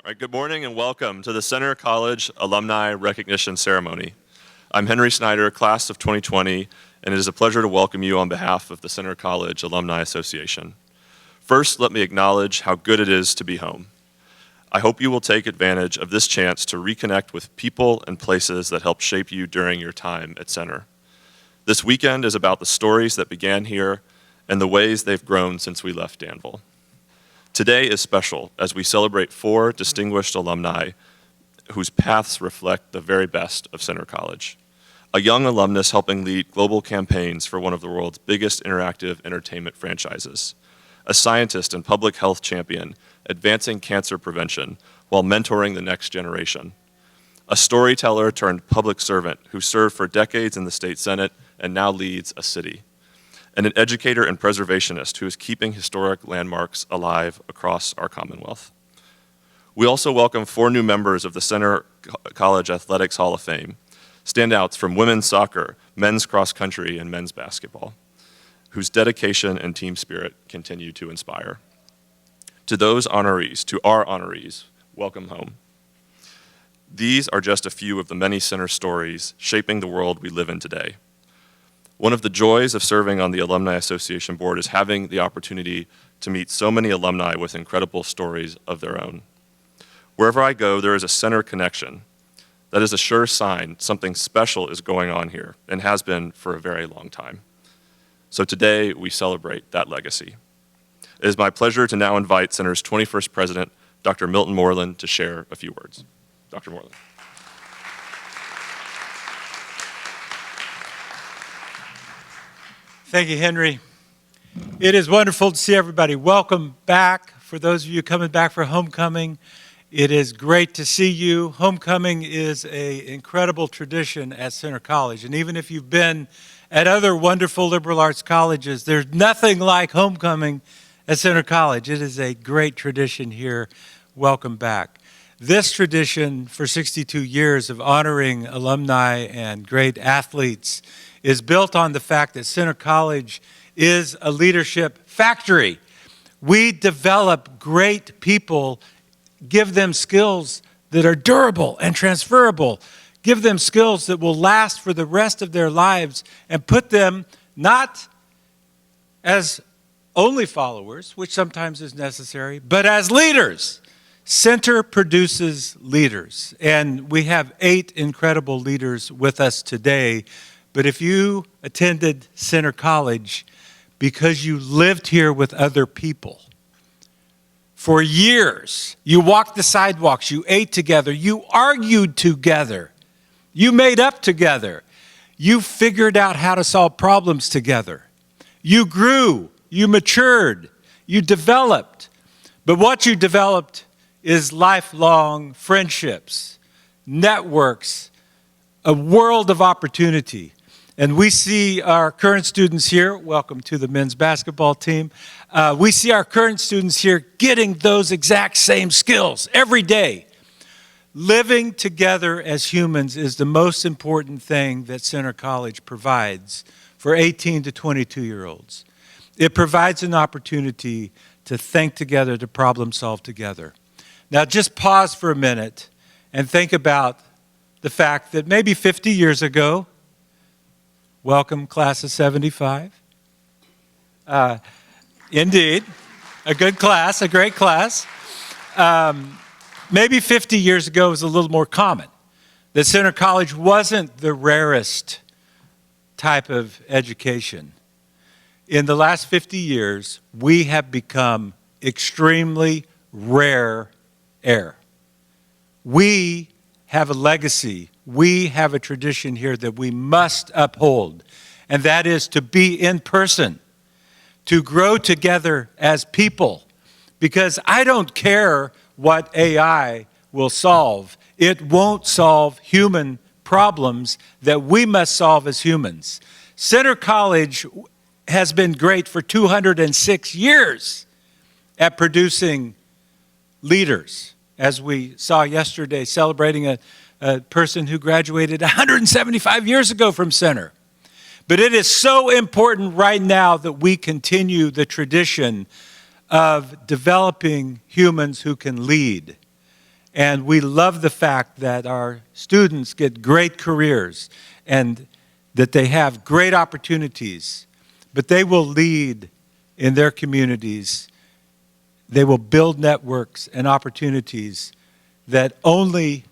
All right, good morning and welcome to the Center College Alumni Recognition Ceremony. I'm Henry Snyder, class of 2020, and it is a pleasure to welcome you on behalf of the Center College Alumni Association. First, let me acknowledge how good it is to be home. I hope you will take advantage of this chance to reconnect with people and places that helped shape you during your time at Center. This weekend is about the stories that began here and the ways they've grown since we left Danville. Today is special as we celebrate 4 distinguished alumni whose paths reflect the very best of Center College. A young alumnus helping lead global campaigns for one of the world's biggest interactive entertainment franchises. A scientist and public health champion advancing cancer prevention while mentoring the next generation. A storyteller turned public servant who served for decades in the state senate and now leads a city. And an educator and preservationist who is keeping historic landmarks alive across our Commonwealth. We also welcome 4 new members of the Center College Athletics Hall of Fame, standouts from women's soccer, men's cross country, and men's basketball, whose dedication and team spirit continue to inspire. To those honorees, to our honorees, welcome home. These are just a few of the many Center stories shaping the world we live in today. One of the joys of serving on the Alumni Association board is having the opportunity to meet so many alumni with incredible stories of their own. Wherever I go, there is a Center connection. That is a sure sign something special is going on here and has been for a very long time. So today, we celebrate that legacy. It is my pleasure to now invite Center's 21st president, Dr. Milton Moreland, to share a few words. Dr. Moreland. Thank you, Henry. It is wonderful to see everybody. Welcome back. For those of you coming back for homecoming, it is great to see you. Homecoming is an incredible tradition at Center College. And even if you've been at other wonderful liberal arts colleges, there's nothing like homecoming at Center College. It is a great tradition here. Welcome back. This tradition for 62 years of honoring alumni and great athletes is built on the fact that Center College is a leadership factory. We develop great people, give them skills that are durable and transferable, give them skills that will last for the rest of their lives, and put them not as only followers, which sometimes is necessary, but as leaders. Center produces leaders, and we have 8 incredible leaders with us today. But if you attended Center College because you lived here with other people for years, you walked the sidewalks, you ate together, you argued together, you made up together, you figured out how to solve problems together, you grew, you matured, you developed. But what you developed is lifelong friendships, networks, a world of opportunity. And we see our current students here, welcome to the men's basketball team. We see our current students here getting those exact same skills every day. Living together as humans is the most important thing that Center College provides for 18 to 22-year-olds. It provides an opportunity to think together, to problem solve together. Now just pause for a minute and think about the fact that maybe 50 years ago, welcome, class of 75. Indeed, a good class, a great class. Maybe 50 years ago it was a little more common. That Center College wasn't the rarest type of education. In the last 50 years, we have become extremely rare air. We have a legacy. We have a tradition here that we must uphold, and that is to be in person, to grow together as people, because I don't care what AI will solve. It won't solve human problems that we must solve as humans. Center College has been great for 206 years at producing leaders, as we saw yesterday, celebrating a person who graduated 175 years ago from Center. But it is so important right now that we continue the tradition of developing humans who can lead. And we love the fact that our students get great careers and that they have great opportunities, but they will lead in their communities. They will build networks and opportunities that only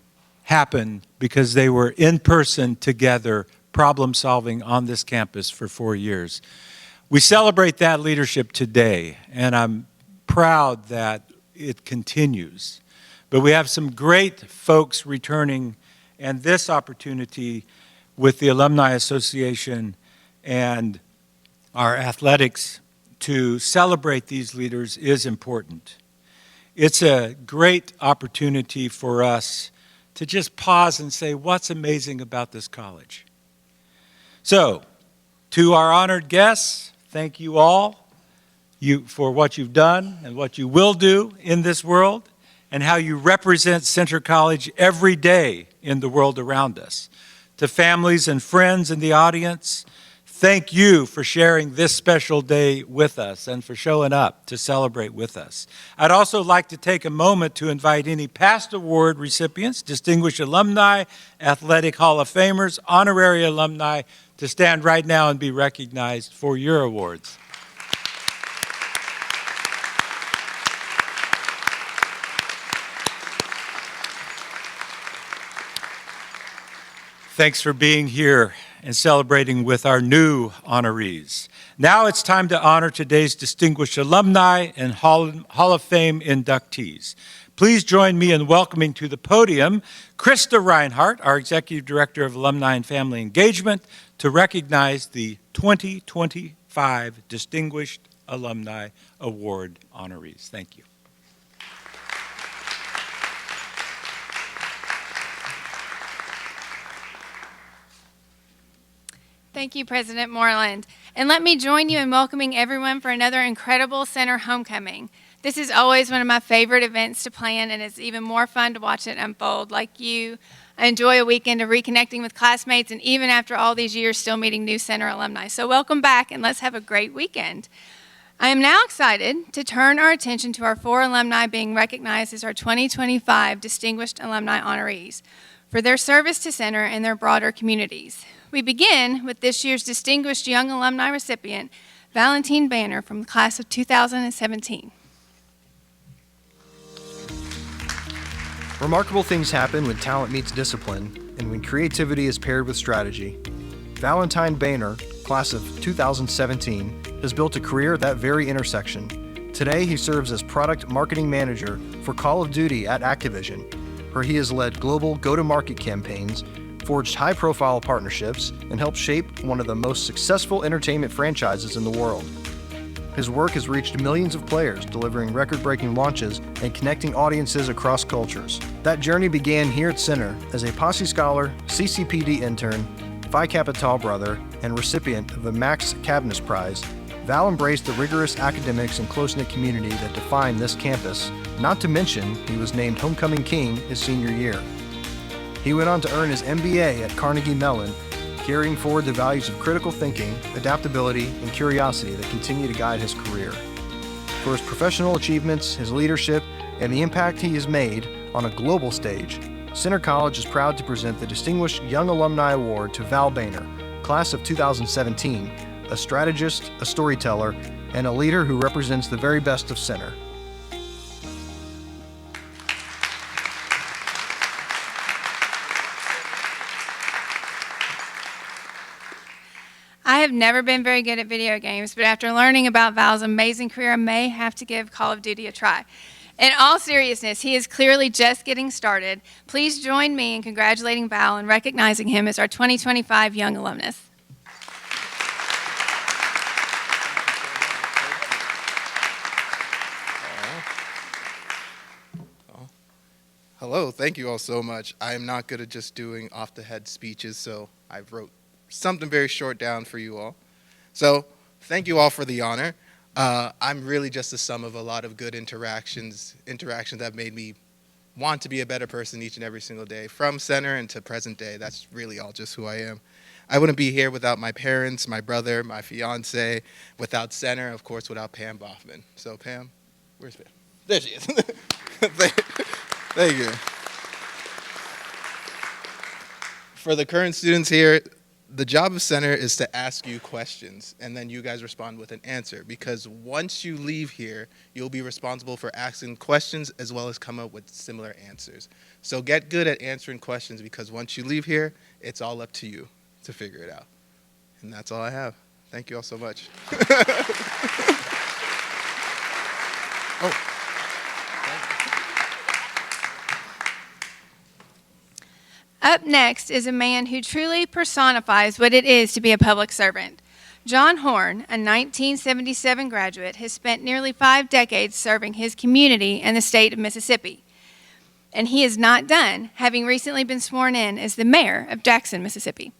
happen because they were in person together, problem solving on this campus for 4 years. We celebrate that leadership today, and I'm proud that it continues. But we have some great folks returning, and this opportunity with the Alumni Association and our athletics to celebrate these leaders is important. It's a great opportunity for us to just pause and say, what's amazing about this college? So, to our honored guests, thank you all for what you've done and what you will do in this world and how you represent Centre College every day in the world around us. To families and friends in the audience, thank you for sharing this special day with us and for showing up to celebrate with us. I'd also like to take a moment to invite any past award recipients, distinguished alumni, athletic Hall of Famers, honorary alumni, to stand right now and be recognized for your awards. Thanks for being here and celebrating with our new honorees. Now it's time to honor today's distinguished alumni and Hall of Fame inductees. Please join me in welcoming to the podium Krista Reinhardt, our Executive Director of Alumni and Family Engagement, to recognize the 2025 Distinguished Alumni Award honorees. Thank you. Thank you, President Moreland. And let me join you in welcoming everyone for another incredible Centre homecoming. This is always one of my favorite events to plan, and it's even more fun to watch it unfold. Like you, I enjoy a weekend of reconnecting with classmates, and even after all these years, still meeting new Centre alumni. So welcome back, and let's have a great weekend. I am now excited to turn our attention to our 4 alumni being recognized as our 2025 Distinguished Alumni Honorees for their service to Centre and their broader communities. We begin with this year's Distinguished Young Alumni recipient, Valentine Banner from the class of 2017. Remarkable things happen when talent meets discipline and when creativity is paired with strategy. Valentine Banner, class of 2017, has built a career at that very intersection. Today, he serves as product marketing manager for Call of Duty at Activision, where he has led global go-to-market campaigns, forged high-profile partnerships, and helped shape one of the most successful entertainment franchises in the world. His work has reached millions of players, delivering record-breaking launches and connecting audiences across cultures. That journey began here at Centre as a Posse Scholar, CCPD intern, Phi Kappa Tau brother, and recipient of the Max Cabnis Prize. Val embraced the rigorous academics and close-knit community that define this campus, not to mention he was named Homecoming King his senior year. He went on to earn his MBA at Carnegie Mellon, carrying forward the values of critical thinking, adaptability, and curiosity that continue to guide his career. For his professional achievements, his leadership, and the impact he has made on a global stage, Centre College is proud to present the Distinguished Young Alumni Award to Val Banner, class of 2017, a strategist, a storyteller, and a leader who represents the very best of Centre. I have never been very good at video games, but after learning about Val's amazing career, I may have to give Call of Duty a try. In all seriousness, he is clearly just getting started. Please join me in congratulating Val and recognizing him as our 2025 Young Alumnus. Hello, thank you all so much. I am not good at just doing off-the-head speeches, so I wrote something very short down for you all. So thank you all for the honor. I'm really just the sum of a lot of good interactions that have made me want to be a better person each and every single day. From Centre and to present day, that's really all just who I am. I wouldn't be here without my parents, my brother, my fiance, without Centre, of course, without Pam Boffman. So Pam, where's Pam? There she is. Thank you. for the current students here, the job of center is to ask you questions, and then you guys respond with an answer. Because once you leave here, you'll be responsible for asking questions as well as come up with similar answers. So get good at answering questions, because once you leave here, it's all up to you to figure it out. And that's all I have. Thank you all so much. Up next is a man who truly personifies what it is to be a public servant. John Horn, a 1977 graduate, has spent nearly 5 decades serving his community and the state of Mississippi. And he is not done, having recently been sworn in as the mayor of Jackson, Mississippi.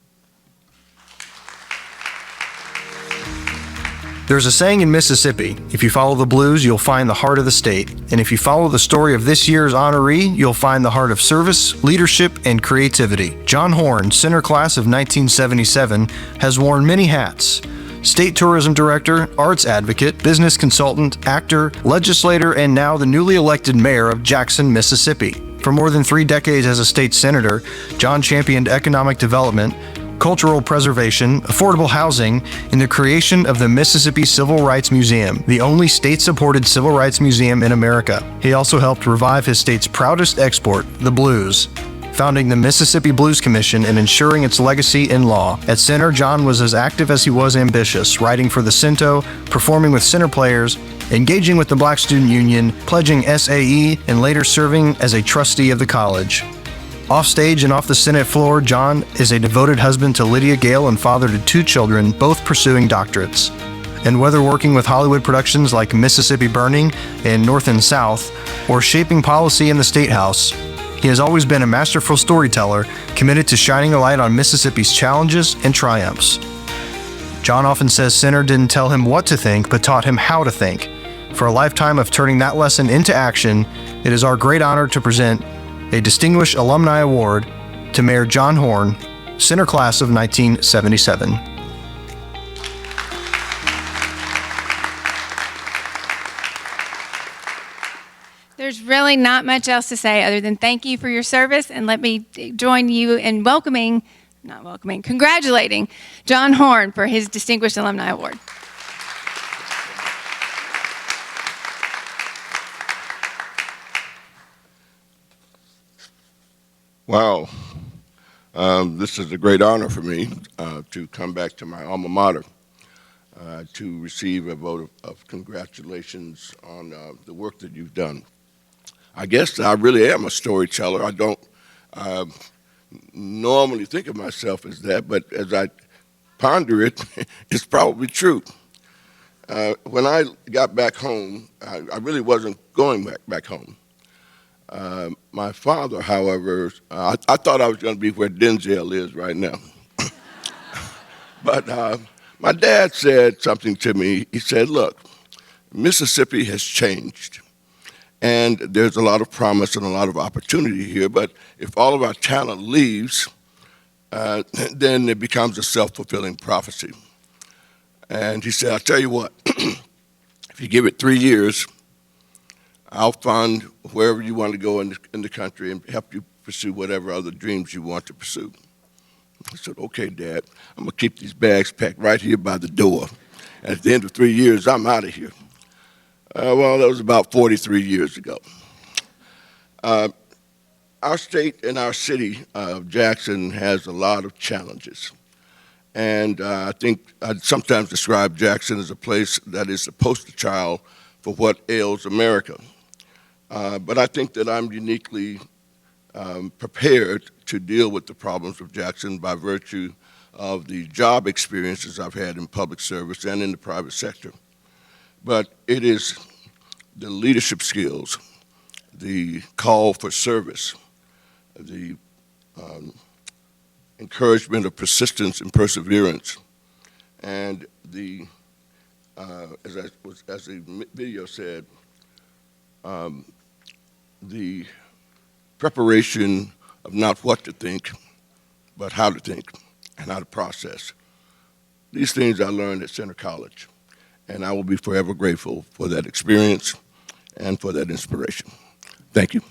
There's a saying in Mississippi, if you follow the blues, you'll find the heart of the state. And if you follow the story of this year's honoree, you'll find the heart of service, leadership, and creativity. John Horn, center class of 1977, has worn many hats. State Tourism Director, Arts Advocate, Business Consultant, Actor, Legislator, and now the newly elected Mayor of Jackson, Mississippi. For more than 3 decades as a state senator, John championed economic development, cultural preservation, affordable housing, and the creation of the Mississippi Civil Rights Museum, the only state-supported civil rights museum in America. He also helped revive his state's proudest export, the blues, founding the Mississippi Blues Commission and ensuring its legacy in law. At center, John was as active as he was ambitious, writing for the Cinto, performing with center players, engaging with the Black Student Union, pledging SAE, and later serving as a trustee of the college. Off stage and off the Senate floor, John is a devoted husband to Lydia Gale and father to 2 children, both pursuing doctorates. And whether working with Hollywood productions like Mississippi Burning and North and South, or shaping policy in the State House, he has always been a masterful storyteller, committed to shining a light on Mississippi's challenges and triumphs. John often says Center didn't tell him what to think, but taught him how to think. For a lifetime of turning that lesson into action, it is our great honor to present a Distinguished Alumni Award to Mayor John Horn, Center Class of 1977. There's really not much else to say other than thank you for your service, and let me join you in congratulating John Horn for his Distinguished Alumni Award. Wow. This is a great honor for me to come back to my alma mater to receive a vote of congratulations on the work that you've done. I guess I really am a storyteller. I don't normally think of myself as that, but as I ponder it, it's probably true. When I got back home, I really wasn't going back home. My father, however, I thought I was going to be where Denzel is right now. But my dad said something to me. He said, look, Mississippi has changed, and there's a lot of promise and a lot of opportunity here, but if all of our talent leaves, then it becomes a self-fulfilling prophecy. And he said, I'll tell you what, if you give it 3 years, I'll fund wherever you want to go in the country and help you pursue whatever other dreams you want to pursue. I said, okay, Dad, I'm going to keep these bags packed right here by the door. And at the end of 3 years, I'm out of here. Well, that was about 43 years ago. Our state and our city of Jackson has a lot of challenges. And I think I'd sometimes describe Jackson as a place that is the poster child for what ails America. But I think that I'm uniquely prepared to deal with the problems of Jackson by virtue of the job experiences I've had in public service and in the private sector. But it is the leadership skills, the call for service, the encouragement of persistence and perseverance, and the, as the video said, the preparation of not what to think, but how to think and how to process. These things I learned at Center College, and I will be forever grateful for that experience and for that inspiration. Thank you.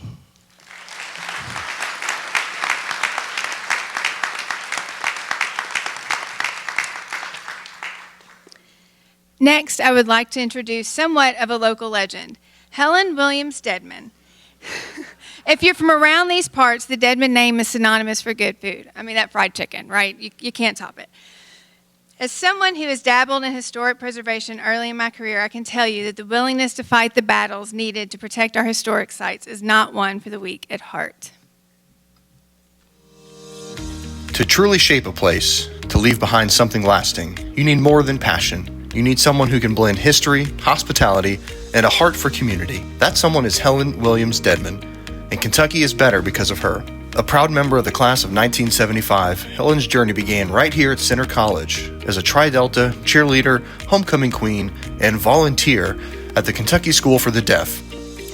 Next, I would like to introduce somewhat of a local legend, Helen Williams Dedman. If you're from around these parts, the Dedman name is synonymous for good food. I mean, that fried chicken, right? You can't top it. As someone who has dabbled in historic preservation early in my career, I can tell you that the willingness to fight the battles needed to protect our historic sites is not one for the weak at heart. To truly shape a place, to leave behind something lasting, you need more than passion. You need someone who can blend history, hospitality, and a heart for community. That someone is Helen Williams Dedman, and Kentucky is better because of her. A proud member of the class of 1975, Helen's journey began right here at Center College as a Tri-Delta, cheerleader, homecoming queen, and volunteer at the Kentucky School for the Deaf.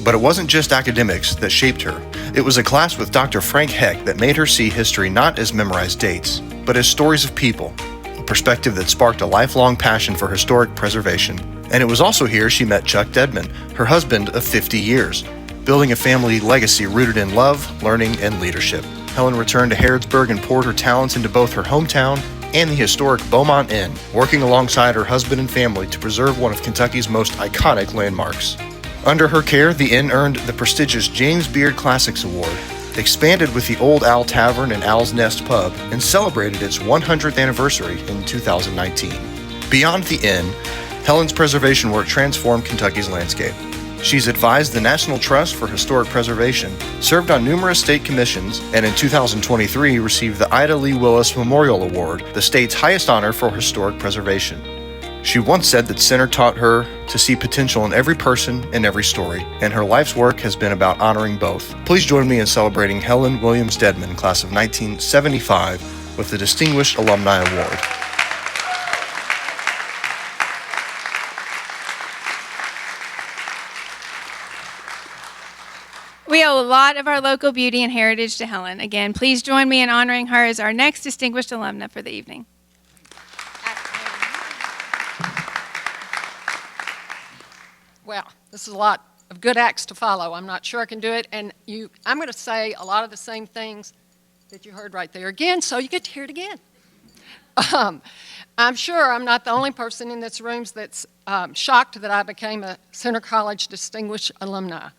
But it wasn't just academics that shaped her. It was a class with Dr. Frank Heck that made her see history not as memorized dates, but as stories of people, a perspective that sparked a lifelong passion for historic preservation. And it was also here she met Chuck Dedman, her husband of 50 years, building a family legacy rooted in love, learning, and leadership. Helen returned to Harrodsburg and poured her talents into both her hometown and the historic Beaumont Inn, working alongside her husband and family to preserve one of Kentucky's most iconic landmarks. Under her care, the inn earned the prestigious James Beard Classics Award, expanded with the Old Owl Tavern and Owl's Nest Pub, and celebrated its 100th anniversary in 2019. Beyond the inn, Helen's preservation work transformed Kentucky's landscape. She's advised the National Trust for Historic Preservation, served on numerous state commissions, and in 2023 received the Ida Lee Willis Memorial Award, the state's highest honor for historic preservation. She once said that Center taught her to see potential in every person and every story, and her life's work has been about honoring both. Please join me in celebrating Helen Williams Dedman, class of 1975, with the Distinguished Alumni Award. We owe a lot of our local beauty and heritage to Helen. Again, please join me in honoring her as our next distinguished alumna for the evening. Well, this is a lot of good acts to follow. I'm not sure I can do it. And I'm going to say a lot of the same things that you heard right there again, so you get to hear it again. I'm sure I'm not the only person in this room that's shocked that I became a Center College Distinguished Alumni.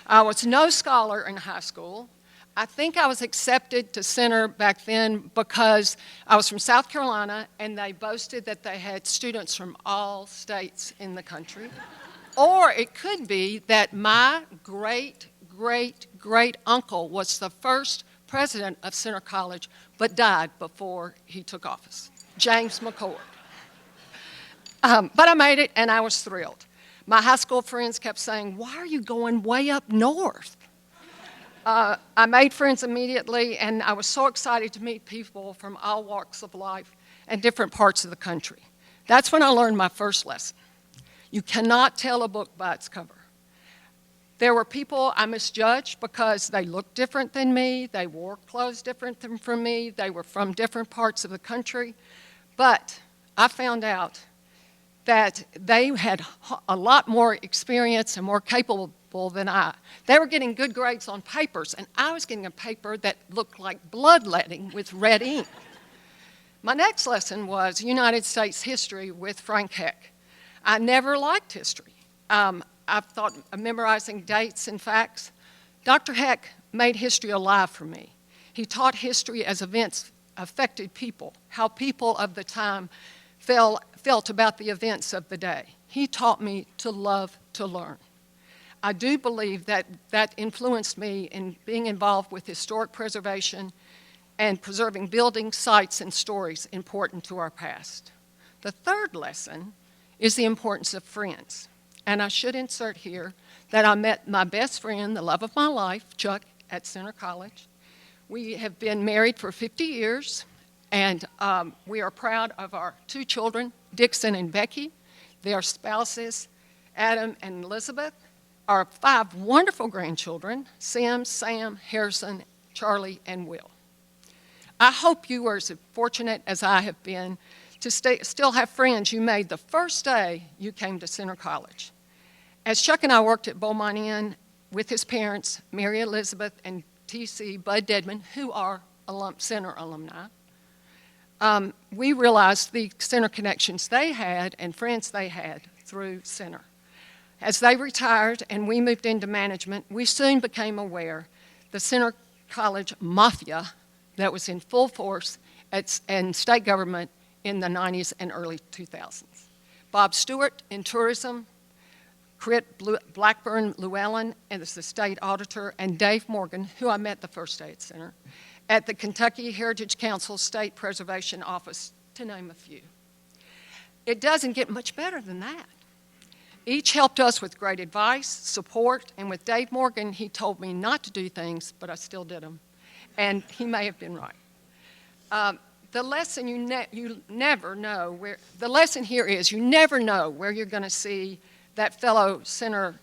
I was no scholar in high school. I think I was accepted to Center back then because I was from South Carolina and they boasted that they had students from all states in the country. Or it could be that my great uncle was the first president of Center College but died before he took office, James McCord. But I made it and I was thrilled. My high school friends kept saying, "Why are you going way up north?" I made friends immediately, and I was so excited to meet people from all walks of life and different parts of the country. That's when I learned my first lesson. You cannot tell a book by its cover. There were people I misjudged because they looked different than me, they wore clothes different than from me, they were from different parts of the country, but I found out that they had a lot more experience and more capable than I. They were getting good grades on papers, and I was getting a paper that looked like bloodletting with red ink. My next lesson was United States history with Frank Heck. I never liked history. I thought memorizing dates and facts. Dr. Heck made history alive for me. He taught history as events affected people, how people of the time felt about the events of the day. He taught me to love to learn. I do believe that influenced me in being involved with historic preservation and preserving buildings, sites, and stories important to our past. The third lesson is the importance of friends. And I should insert here that I met my best friend, the love of my life, Chuck, at Center College. We have been married for 50 years, and we are proud of our two children, Dixon and Becky, their spouses, Adam and Elizabeth, our 5 wonderful grandchildren, Sim, Sam, Harrison, Charlie, and Will. I hope you are as fortunate as I have been to still have friends you made the first day you came to Center College. As Chuck and I worked at Beaumont Inn with his parents, Mary Elizabeth and T.C. Bud Dedman, who are Center alumni, we realized the center connections they had and friends they had through center. As they retired and we moved into management, we soon became aware the Center College mafia that was in full force in state government in the 90s and early 2000s. Bob Stewart in tourism, Crit Blackburn Llewellyn as the state auditor, and Dave Morgan, who I met the first day at Center, at the Kentucky Heritage Council State Preservation Office, to name a few. It doesn't get much better than that. Each helped us with great advice, support, and with Dave Morgan, he told me not to do things, but I still did them. And he may have been right. The lesson you never know where, the lesson here is you never know where you're going to see that fellow center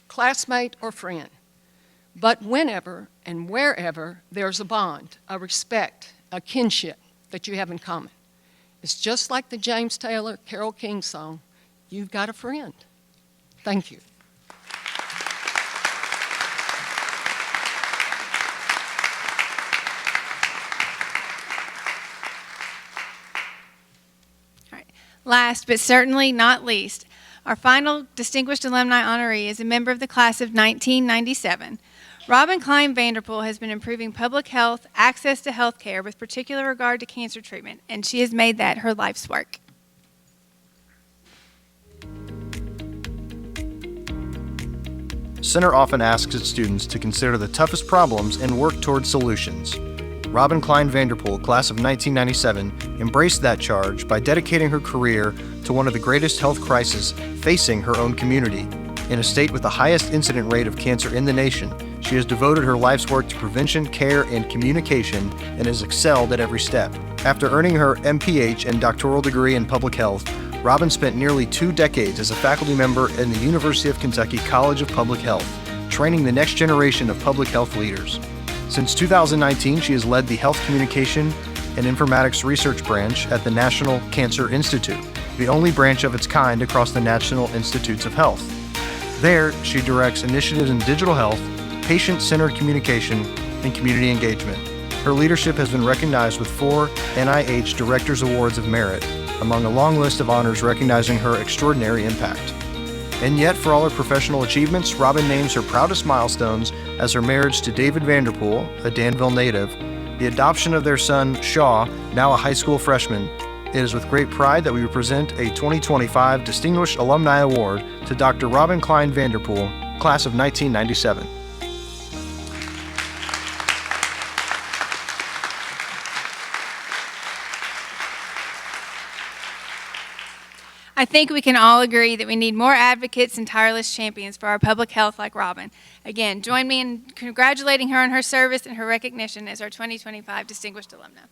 classmate or friend. But whenever and wherever there's a bond, a respect, a kinship that you have in common, it's just like the James Taylor Carole King song, "You've Got a Friend." Thank you. All right. Last but certainly not least, our final Distinguished Alumni honoree is a member of the class of 1997. Robin Klein Vanderpool has been improving public health, access to health care with particular regard to cancer treatment, and she has made that her life's work. Center often asks its students to consider the toughest problems and work towards solutions. Robin Klein Vanderpool, class of 1997, embraced that charge by dedicating her career to one of the greatest health crises facing her own community. In a state with the highest incident rate of cancer in the nation, she has devoted her life's work to prevention, care, and communication and has excelled at every step. After earning her MPH and doctoral degree in public health, Robin spent nearly 2 decades as a faculty member in the University of Kentucky College of Public Health, training the next generation of public health leaders. Since 2019, she has led the Health Communication and Informatics Research Branch at the National Cancer Institute, the only branch of its kind across the National Institutes of Health. There, she directs initiatives in digital health, patient-centered communication, and community engagement. Her leadership has been recognized with 4 NIH Directors Awards of Merit, among a long list of honors recognizing her extraordinary impact. And yet, for all her professional achievements, Robin names her proudest milestones as her marriage to David Vanderpool, a Danville native, the adoption of their son, Shaw, now a high school freshman. It is with great pride that we present a 2025 Distinguished Alumni Award to Dr. Robin Klein Vanderpool, class of 1997. I think we can all agree that we need more advocates and tireless champions for our public health like Robin. Again, join me in congratulating her on her service and her recognition as our 2025 Distinguished Alumna.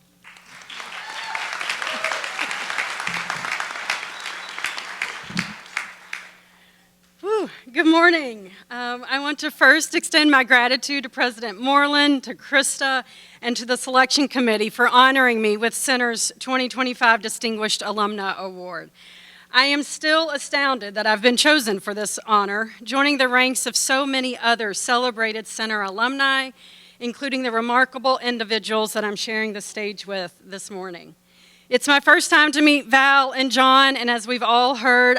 Good morning. I want to first extend my gratitude to President Moreland, to Krista, and to the selection committee for honoring me with Center's 2025 Distinguished Alumna Award. I am still astounded that I've been chosen for this honor, joining the ranks of so many other celebrated Center alumni, including the remarkable individuals that I'm sharing the stage with this morning. It's my first time to meet Val and John, and as we've all heard,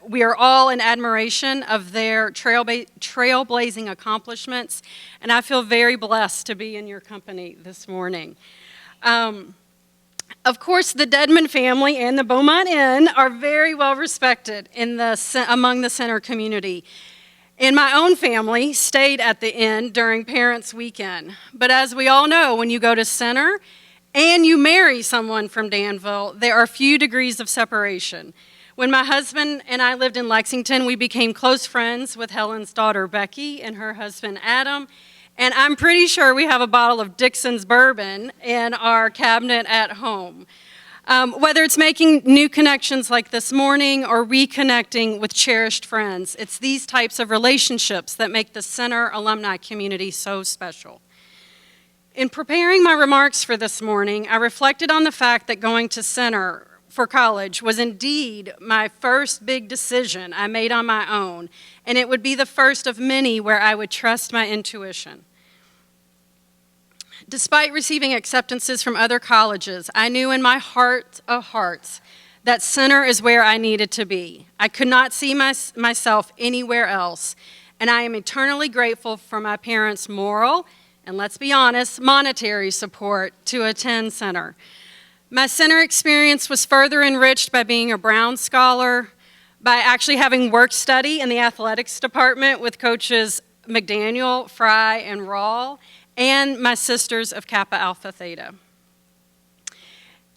we are all in admiration of their trailblazing accomplishments, and I feel very blessed to be in your company this morning. Of course, the Dedman family and the Beaumont Inn are very well respected among the Center community. And my own family stayed at the inn during Parents' Weekend. But as we all know, when you go to Center and you marry someone from Danville, there are few degrees of separation. When my husband and I lived in Lexington, we became close friends with Helen's daughter, Becky, and her husband, Adam. And I'm pretty sure we have a bottle of Dixon's bourbon in our cabinet at home. Whether it's making new connections like this morning or reconnecting with cherished friends, it's these types of relationships that make the Center alumni community so special. In preparing my remarks for this morning, I reflected on the fact that going to Center for college was indeed my first big decision I made on my own, and it would be the first of many where I would trust my intuition. Despite receiving acceptances from other colleges, I knew in my heart of hearts that Center is where I needed to be. I could not see myself anywhere else, and I am eternally grateful for my parents' moral, and let's be honest, monetary support to attend Center. My Center experience was further enriched by being a Brown Scholar, by actually having work study in the athletics department with coaches McDaniel, Fry, and Rawl, and my sisters of Kappa Alpha Theta.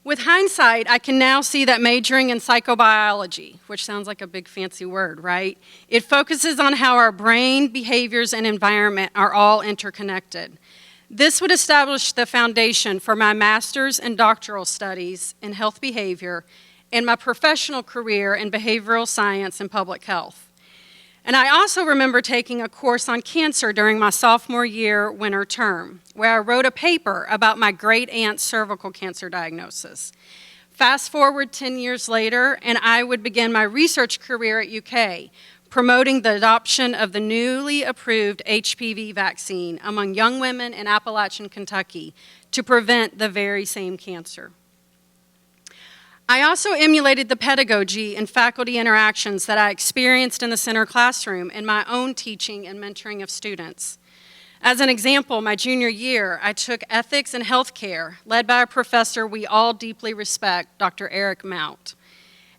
With hindsight, I can now see that majoring in psychobiology, which sounds like a big fancy word, right? It focuses on how our brain, behaviors, and environment are all interconnected. This would establish the foundation for my master's and doctoral studies in health behavior and my professional career in behavioral science and public health. And I also remember taking a course on cancer during my sophomore year winter term, where I wrote a paper about my great-aunt's cervical cancer diagnosis. Fast forward 10 years later, and I would begin my research career at UK, promoting the adoption of the newly approved HPV vaccine among young women in Appalachian, Kentucky, to prevent the very same cancer. I also emulated the pedagogy and faculty interactions that I experienced in the Center classroom in my own teaching and mentoring of students. As an example, my junior year, I took ethics and healthcare, led by a professor we all deeply respect, Dr. Eric Mount.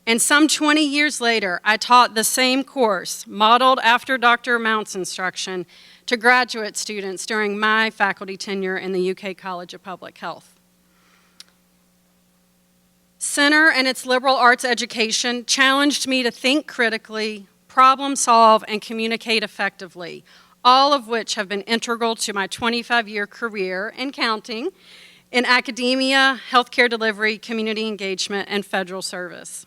And some 20 years later, I taught the same course, modeled after Dr. Mount's instruction, to graduate students during my faculty tenure in the UK College of Public Health. Center and its liberal arts education challenged me to think critically, problem solve, and communicate effectively, all of which have been integral to my 25-year career and counting in academia, healthcare delivery, community engagement, and federal service.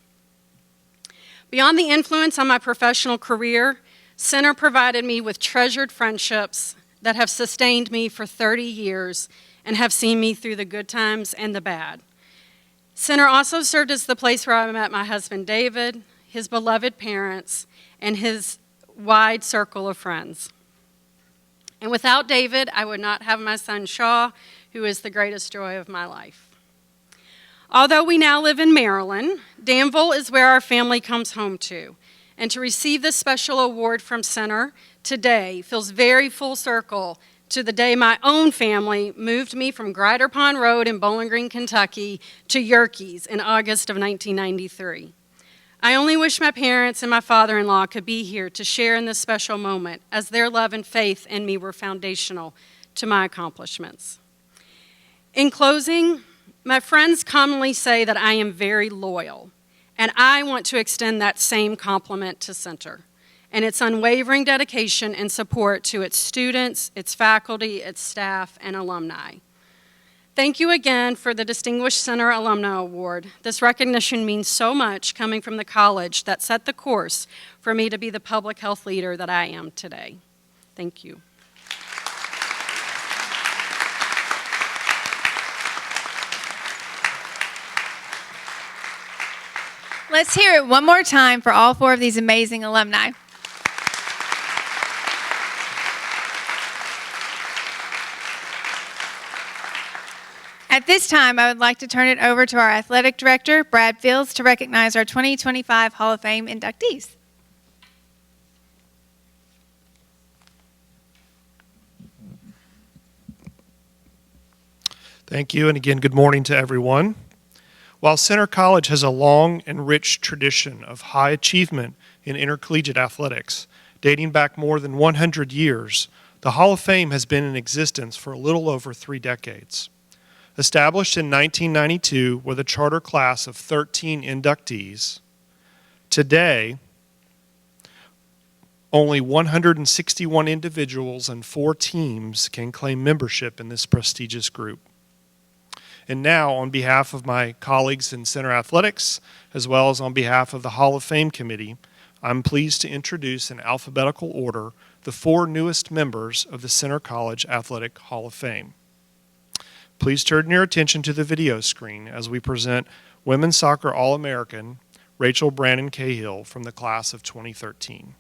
Beyond the influence on my professional career, Center provided me with treasured friendships that have sustained me for 30 years and have seen me through the good times and the bad. Center also served as the place where I met my husband David, his beloved parents, and his wide circle of friends. And without David, I would not have my son Shaw, who is the greatest joy of my life. Although we now live in Maryland, Danville is where our family comes home to. And to receive this special award from Center today feels very full circle to the day my own family moved me from Grider Pond Road in Bowling Green, Kentucky, to Yerkes in August of 1993. I only wish my parents and my father-in-law could be here to share in this special moment, as their love and faith in me were foundational to my accomplishments. In closing, my friends commonly say that I am very loyal, and I want to extend that same compliment to Center and its unwavering dedication and support to its students, its faculty, its staff, and alumni. Thank you again for the Distinguished Center Alumni Award. This recognition means so much coming from the college that set the course for me to be the public health leader that I am today. Thank you. Let's hear it one more time for all four of these amazing alumni. At this time, I would like to turn it over to our athletic director, Brad Fields, to recognize our 2025 Hall of Fame inductees. Thank you, and again, good morning to everyone. While Center College has a long and rich tradition of high achievement in intercollegiate athletics, dating back more than 100 years, the Hall of Fame has been in existence for a little over 3 decades. Established in 1992 with a charter class of 13 inductees, today, only 161 individuals and 4 teams can claim membership in this prestigious group. And now, on behalf of my colleagues in Center Athletics, as well as on behalf of the Hall of Fame Committee, I'm pleased to introduce in alphabetical order the 4 newest members of the Center College Athletic Hall of Fame. Please turn your attention to the video screen as we present Women's Soccer All-American Rachel Brandon Cahill from the class of 2013.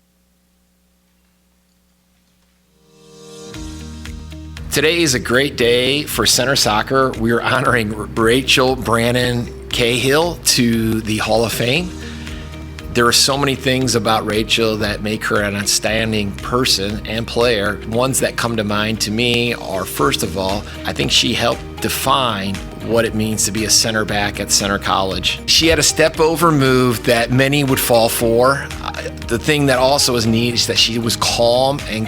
Today is a great day for center soccer. We are honoring Rachel Brannon Cahill to the Hall of Fame. There are so many things about Rachel that make her an outstanding person and player. Ones that come to mind to me are, first of all, I think she helped define what it means to be a center back at Center College. She had a step over move that many would fall for. The thing that also is neat is that she was calm and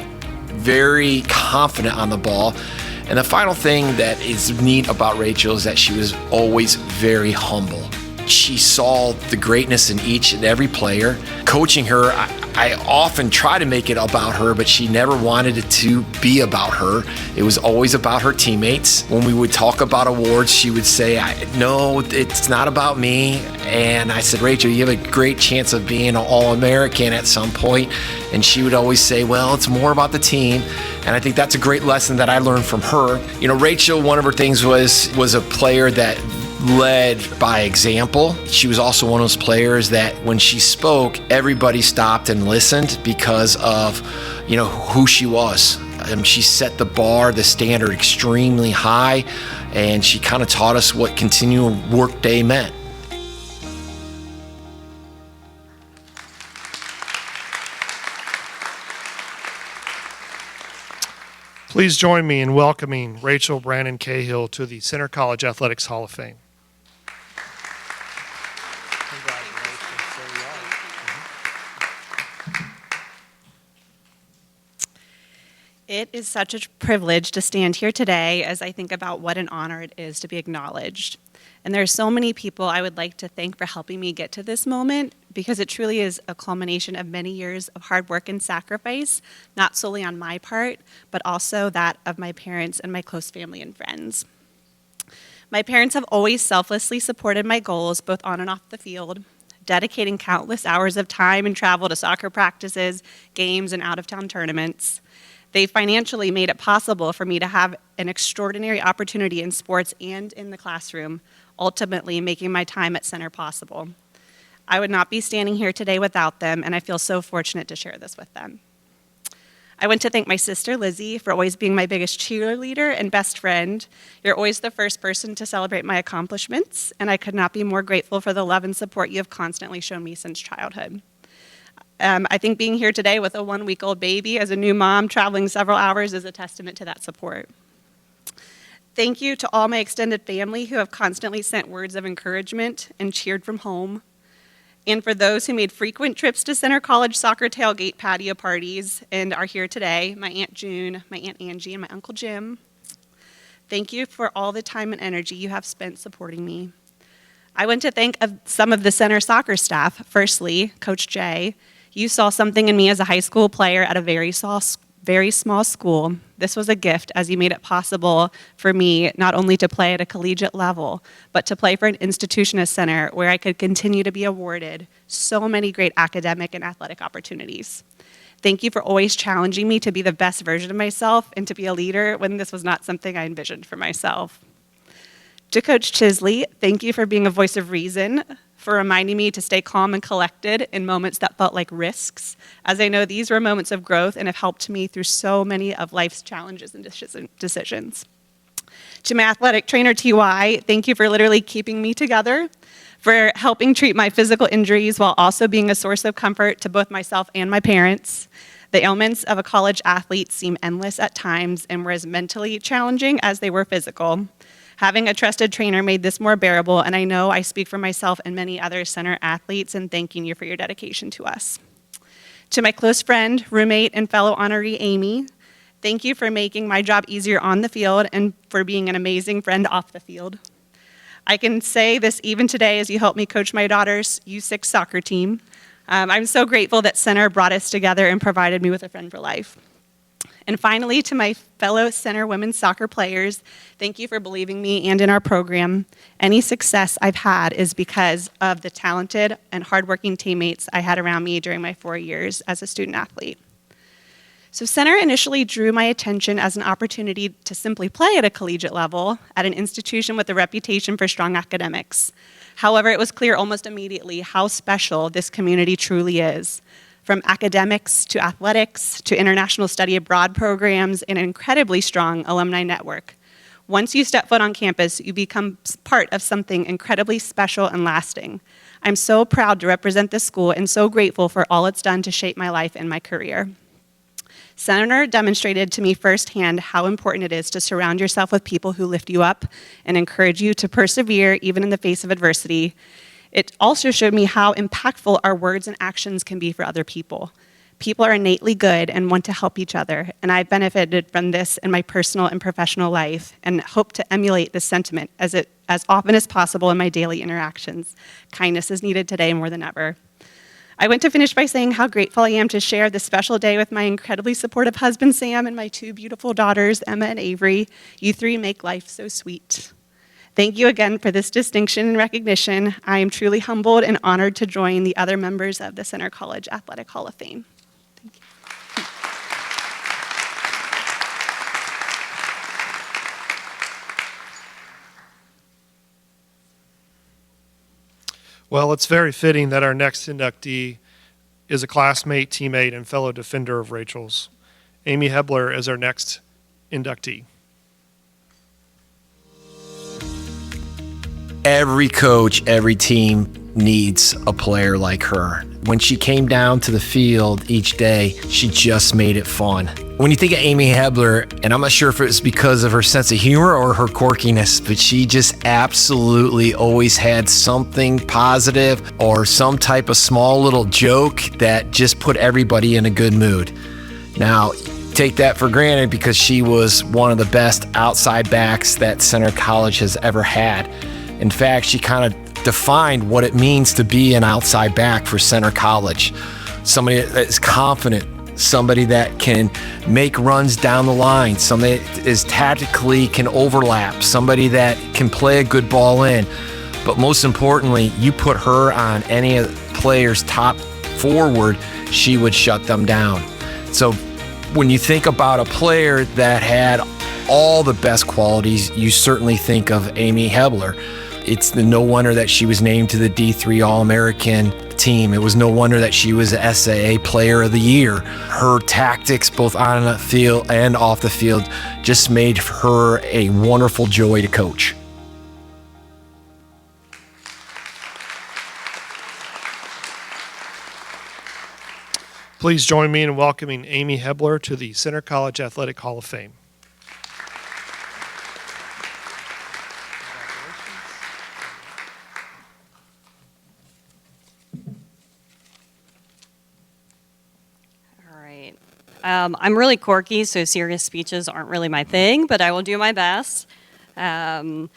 very confident on the ball. And the final thing that is neat about Rachel is that she was always very humble. She saw the greatness in each and every player. Coaching her, I often try to make it about her, but she never wanted it to be about her. It was always about her teammates. When we would talk about awards, she would say, no, it's not about me. And I said, Rachel, you have a great chance of being an All-American at some point. And she would always say, well, it's more about the team. And I think that's a great lesson that I learned from her. You know, Rachel, one of her things was a player that led by example. She was also one of those players that when she spoke, everybody stopped and listened because of, you know, who she was. She set the bar, the standard extremely high, and she kind of taught us what continual work day meant. Please join me in welcoming Rachel Brannon Cahill to the Center College Athletics Hall of Fame. It is such a privilege to stand here today as I think about what an honor it is to be acknowledged. And there are so many people I would like to thank for helping me get to this moment, because it truly is a culmination of many years of hard work and sacrifice, not solely on my part, but also that of my parents and my close family and friends. My parents have always selflessly supported my goals, both on and off the field, dedicating countless hours of time and travel to soccer practices, games, and out-of-town tournaments. They financially made it possible for me to have an extraordinary opportunity in sports and in the classroom, ultimately making my time at Center possible. I would not be standing here today without them, and I feel so fortunate to share this with them. I want to thank my sister, Lizzie, for always being my biggest cheerleader and best friend. You're always the first person to celebrate my accomplishments, and I could not be more grateful for the love and support you have constantly shown me since childhood. I think being here today with a 1-week-old baby as a new mom traveling several hours is a testament to that support. Thank you to all my extended family who have constantly sent words of encouragement and cheered from home. And for those who made frequent trips to Center College soccer tailgate patio parties and are here today, my Aunt June, my Aunt Angie, and my Uncle Jim. Thank you for all the time and energy you have spent supporting me. I want to thank some of the Center soccer staff. Firstly, Coach Jay. You saw something in me as a high school player at a very small school. This was a gift, as you made it possible for me not only to play at a collegiate level, but to play for an institution as Center where I could continue to be awarded so many great academic and athletic opportunities. Thank you for always challenging me to be the best version of myself and to be a leader when this was not something I envisioned for myself. To Coach Chisley, thank you for being a voice of reason, for reminding me to stay calm and collected in moments that felt like risks, as I know these were moments of growth and have helped me through so many of life's challenges and decisions. To my athletic trainer, TY, thank you for literally keeping me together, for helping treat my physical injuries while also being a source of comfort to both myself and my parents. The ailments of a college athlete seem endless at times and were as mentally challenging as they were physical. Having a trusted trainer made this more bearable, and I know I speak for myself and many other Center athletes in thanking you for your dedication to us. To my close friend, roommate, and fellow honoree, Amy, thank you for making my job easier on the field and for being an amazing friend off the field. I can say this even today as you help me coach my daughter's U6 soccer team. I'm so grateful that Center brought us together and provided me with a friend for life. And finally, to my fellow Center women's soccer players, thank you for believing me and in our program. Any success I've had is because of the talented and hardworking teammates I had around me during my 4 years as a student athlete. So Center initially drew my attention as an opportunity to simply play at a collegiate level at an institution with a reputation for strong academics. However, it was clear almost immediately how special this community truly is. from academics to athletics to international study abroad programs and an incredibly strong alumni network. Once you step foot on campus, you become part of something incredibly special and lasting. I'm so proud to represent this school and so grateful for all it's done to shape my life and my career. Senator demonstrated to me firsthand how important it is to surround yourself with people who lift you up and encourage you to persevere even in the face of adversity. It also showed me how impactful our words and actions can be for other people. People are innately good and want to help each other, and I've benefited from this in my personal and professional life and hope to emulate this sentiment as often as possible in my daily interactions. Kindness is needed today more than ever. I want to finish by saying how grateful I am to share this special day with my incredibly supportive husband, Sam, and my two beautiful daughters, Emma and Avery. You three make life so sweet. Thank you again for this distinction and recognition. I am truly humbled and honored to join the other members of the Center College Athletic Hall of Fame. Thank you. Well, it's very fitting that our next inductee is a classmate, teammate, and fellow defender of Rachel's. Amy Hebler is our next inductee. Every coach, every team needs a player like her. When she came down to the field each day, she just made it fun. When you think of Amy Hebler, and I'm not sure if it was because of her sense of humor or her quirkiness, but she just absolutely always had something positive or some type of small little joke that just put everybody in a good mood. Now, take that for granted because she was one of the best outside backs that Center College has ever had. In fact, she kind of defined what it means to be an outside back for Center College. Somebody that is confident, somebody that can make runs down the line, somebody that is tactically can overlap, somebody that can play a good ball in. But most importantly, you put her on any of the players' top forward, she would shut them down. So when you think about a player that had all the best qualities, you certainly think of Amy Hebler. It's no wonder that she was named to the D3 All-American team. It was no wonder that she was the SAA Player of the Year. Her tactics, both on the field and off the field, just made her a wonderful joy to coach. Please join me in welcoming Amy Hebler to the Center College Athletic Hall of Fame. I'm really quirky, so serious speeches aren't really my thing, but I will do my best. So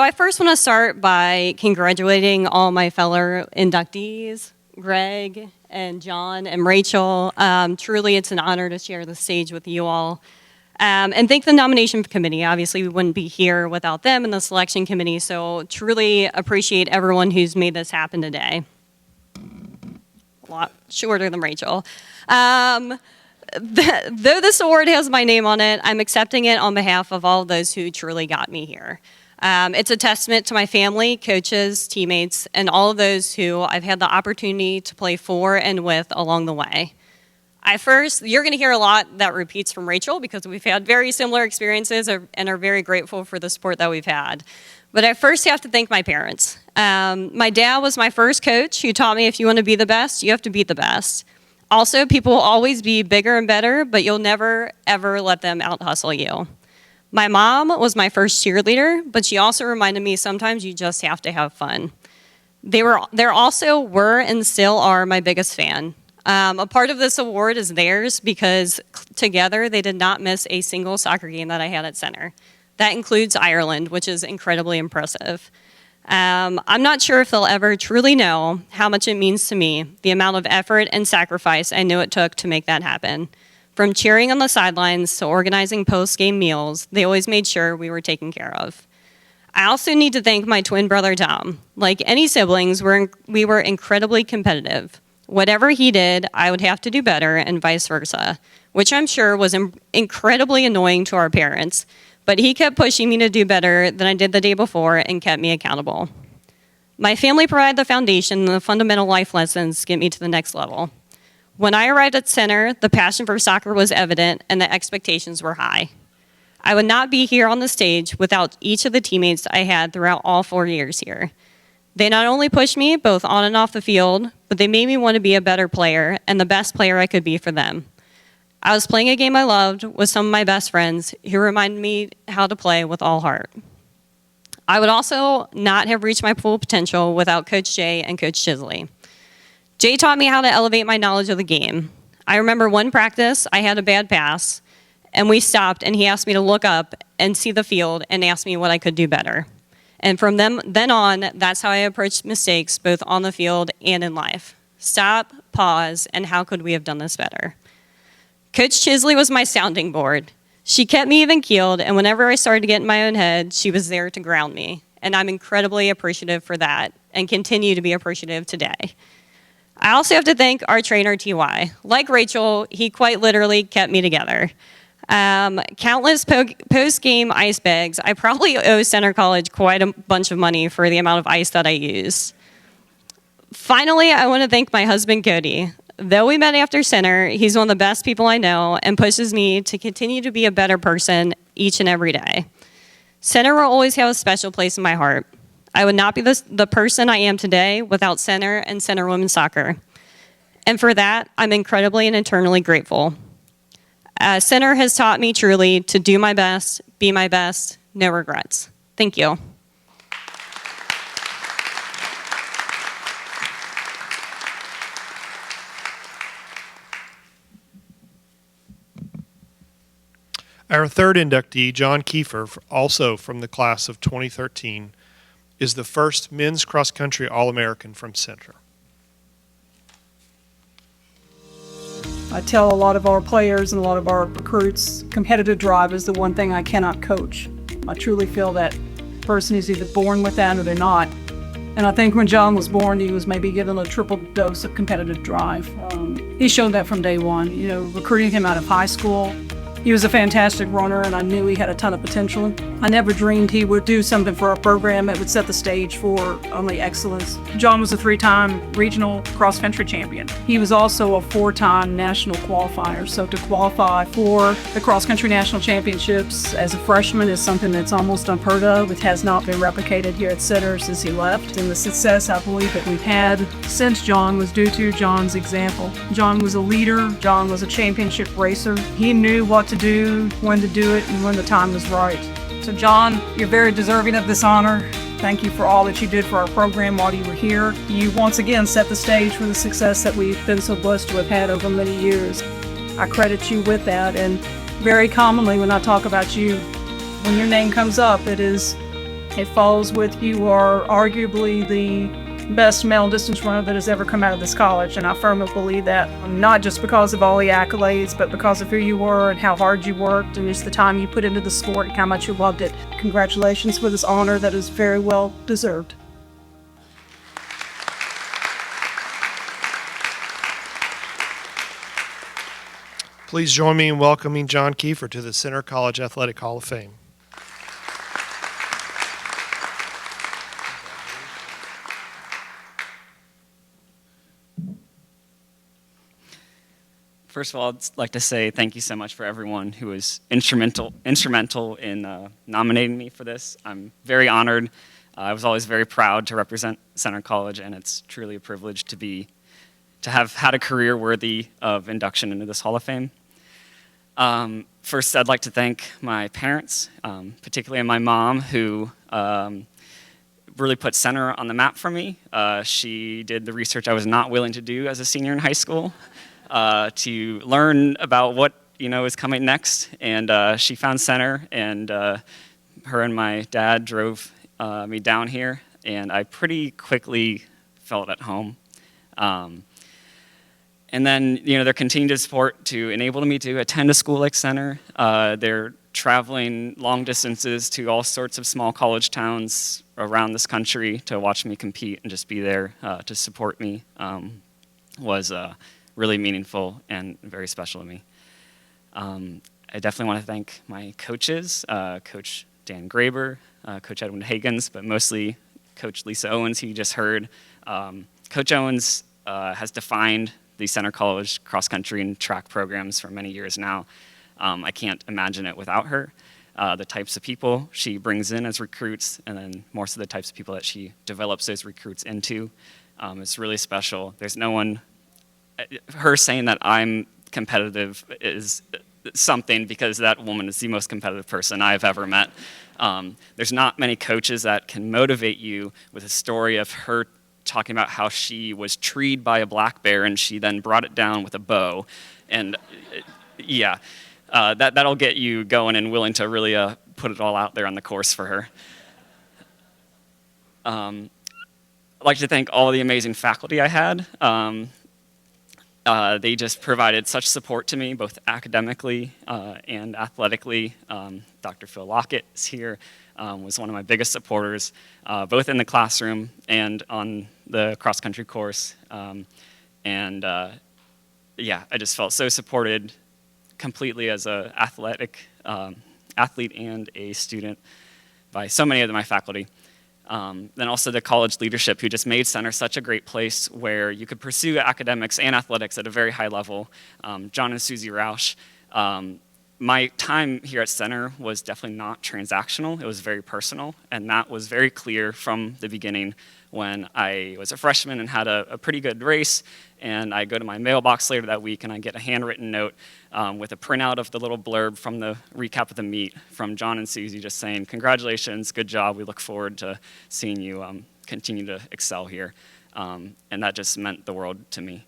I first want to start by congratulating all my fellow inductees, Greg and John and Rachel. Truly, it's an honor to share the stage with you all. And thank the nomination committee. Obviously, we wouldn't be here without them and the selection committee, so truly appreciate everyone who's made this happen today. A lot shorter than Rachel. Though this award has my name on it, I'm accepting it on behalf of all those who truly got me here. It's a testament to my family, coaches, teammates, and all of those who I've had the opportunity to play for and with along the way. You're going to hear a lot that repeats from Rachel because we've had very similar experiences and are very grateful for the support that we've had. But I first have to thank my parents. My dad was my first coach who taught me if you want to be the best, you have to beat the best. Also, people will always be bigger and better, but you'll never, ever let them out-hustle you. My mom was my first cheerleader, but she also reminded me sometimes you just have to have fun. They also were and still are my biggest fan. A part of this award is theirs because together they did not miss a single soccer game that I had at Center. That includes Ireland, which is incredibly impressive. I'm not sure if they'll ever truly know how much it means to me, the amount of effort and sacrifice I knew it took to make that happen. From cheering on the sidelines to organizing post-game meals, they always made sure we were taken care of. I also need to thank my twin brother, Tom. Like any siblings, we were incredibly competitive. Whatever he did, I would have to do better and vice versa, which I'm sure was incredibly annoying to our parents. But he kept pushing me to do better than I did the day before and kept me accountable. My family provided the foundation and the fundamental life lessons to get me to the next level. When I arrived at center, the passion for soccer was evident and the expectations were high. I would not be here on the stage without each of the teammates I had throughout all 4 years here. They not only pushed me both on and off the field, but they made me want to be a better player and the best player I could be for them. I was playing a game I loved with some of my best friends who reminded me how to play with all heart. I would also not have reached my full potential without Coach Jay and Coach Chisley. Jay taught me how to elevate my knowledge of the game. I remember one practice, I had a bad pass, and we stopped, and he asked me to look up and see the field and asked me what I could do better. And from then on, that's how I approached mistakes, both on the field and in life. Stop, pause, and how could we have done this better? Coach Chisley was my sounding board. She kept me even keeled, and whenever I started to get in my own head, she was there to ground me. And I'm incredibly appreciative for that and continue to be appreciative today. I also have to thank our trainer, T.Y. Like Rachel, he quite literally kept me together. Countless post-game ice bags. I probably owe Center College quite a bunch of money for the amount of ice that I use. Finally, I want to thank my husband, Cody. Though we met after center, he's one of the best people I know and pushes me to continue to be a better person each and every day. Center will always have a special place in my heart. I would not be the person I am today without Center and Center Women's Soccer. And for that, I'm incredibly and eternally grateful. Center has taught me truly to do my best, be my best, no regrets. Thank you. Our third inductee, John Kiefer, also from the class of 2013, is the first men's cross-country All-American from Center. I tell a lot of our players and a lot of our recruits, competitive drive is the one thing I cannot coach. I truly feel that person is either born with that or they're not. And I think when John was born, he was maybe given a triple dose of competitive drive. He showed that from day one. You know, recruiting him out of high school, he was a fantastic runner, and I knew he had a ton of potential. I never dreamed he would do something for our program that would set the stage for only excellence. John was a 3-time regional cross-country champion. He was also a 4-time national qualifier, so to qualify for the cross-country national championships as a freshman is something that's almost unheard of. It has not been replicated here at Center since he left, and the success I believe that we've had since John was due to John's example. John was a leader. John was a championship racer. He knew what to do, when to do it, and when the time was right. So John, you're very deserving of this honor. Thank you for all that you did for our program while you were here. You once again set the stage for the success that we've been so blessed to have had over many years. I credit you with that, and very commonly when I talk about you, when your name comes up, it falls with you are arguably the best male distance runner that has ever come out of this college, and I firmly believe that, not just because of all the accolades, but because of who you were and how hard you worked and just the time you put into the sport and how much you loved it. Congratulations for this honor that is very well deserved. Please join me in welcoming John Kiefer to the Center College Athletic Hall of Fame. First of all, I'd like to say thank you so much for everyone who was instrumental in nominating me for this. I'm very honored. I was always very proud to represent Center College, and it's truly a privilege to have had a career worthy of induction into this Hall of Fame. First, I'd like to thank my parents, particularly my mom, who really put Center on the map for me. She did the research I was not willing to do as a senior in high school. To learn about what is coming next, and she found Center, and her and my dad drove me down here, and I pretty quickly felt at home. And then their continued support to enable me to attend a school like Center. They're traveling long distances to all sorts of small college towns around this country to watch me compete and just be there to support me was really meaningful and very special to me. I definitely want to thank my coaches, Coach Dan Graber, Coach Edwin Higgins, but mostly Coach Lisa Owens, who you just heard. Coach Owens has defined the Center College cross country and track programs for many years now. I can't imagine it without her. The types of people she brings in as recruits, and then more so the types of people that she develops those recruits into. It's really special. There's no one, her saying that I'm competitive is something, because that woman is the most competitive person I've ever met. There's not many coaches that can motivate you with a story of her talking about how she was treed by a black bear and she then brought it down with a bow. And yeah, that'll get you going and willing to really put it all out there on the course for her. I'd like to thank all the amazing faculty I had. They just provided such support to me, both academically and athletically. Dr. Phil Lockett is here, was one of my biggest supporters, both in the classroom and on the cross-country course. Yeah, I just felt so supported completely as an athlete and a student by so many of my faculty. Then also the college leadership, who just made Center such a great place where you could pursue academics and athletics at a very high level. John and Susie Roush. My time here at Center was definitely not transactional. It was very personal, and that was very clear from the beginning when I was a freshman and had a pretty good race, and I go to my mailbox later that week and I get a handwritten note with a printout of the little blurb from the recap of the meet from John and Susie just saying, "Congratulations, good job, we look forward to seeing you continue to excel here." And that just meant the world to me.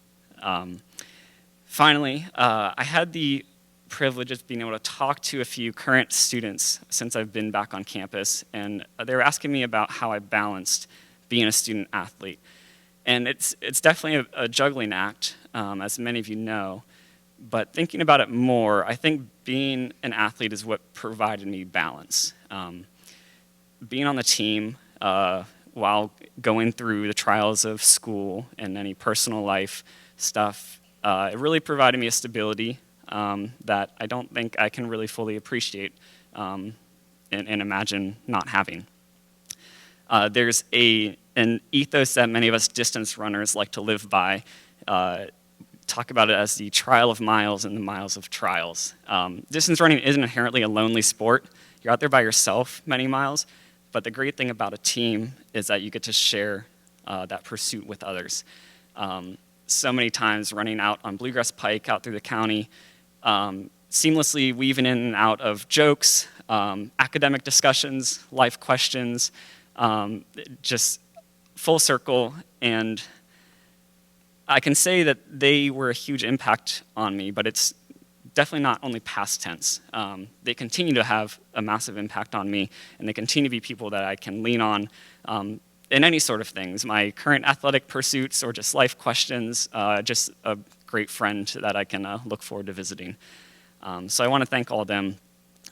Finally, I had the privilege of being able to talk to a few current students since I've been back on campus, and they were asking me about how I balanced being a student athlete. And it's definitely a juggling act, as many of you know, but thinking about it more, I think being an athlete is what provided me balance. Being on the team while going through the trials of school and any personal life stuff, it really provided me a stability that I don't think I can really fully appreciate and imagine not having. There's an ethos that many of us distance runners like to live by. Talk about it as the trial of miles and the miles of trials. Distance running isn't inherently a lonely sport. You're out there by yourself many miles, but the great thing about a team is that you get to share that pursuit with others. So many times running out on Bluegrass Pike out through the county, seamlessly weaving in and out of jokes, academic discussions, life questions, just full circle. And I can say that they were a huge impact on me, but it's definitely not only past tense. They continue to have a massive impact on me, and they continue to be people that I can lean on in any sort of things, my current athletic pursuits or just life questions, just a great friend that I can look forward to visiting. So I want to thank all of them.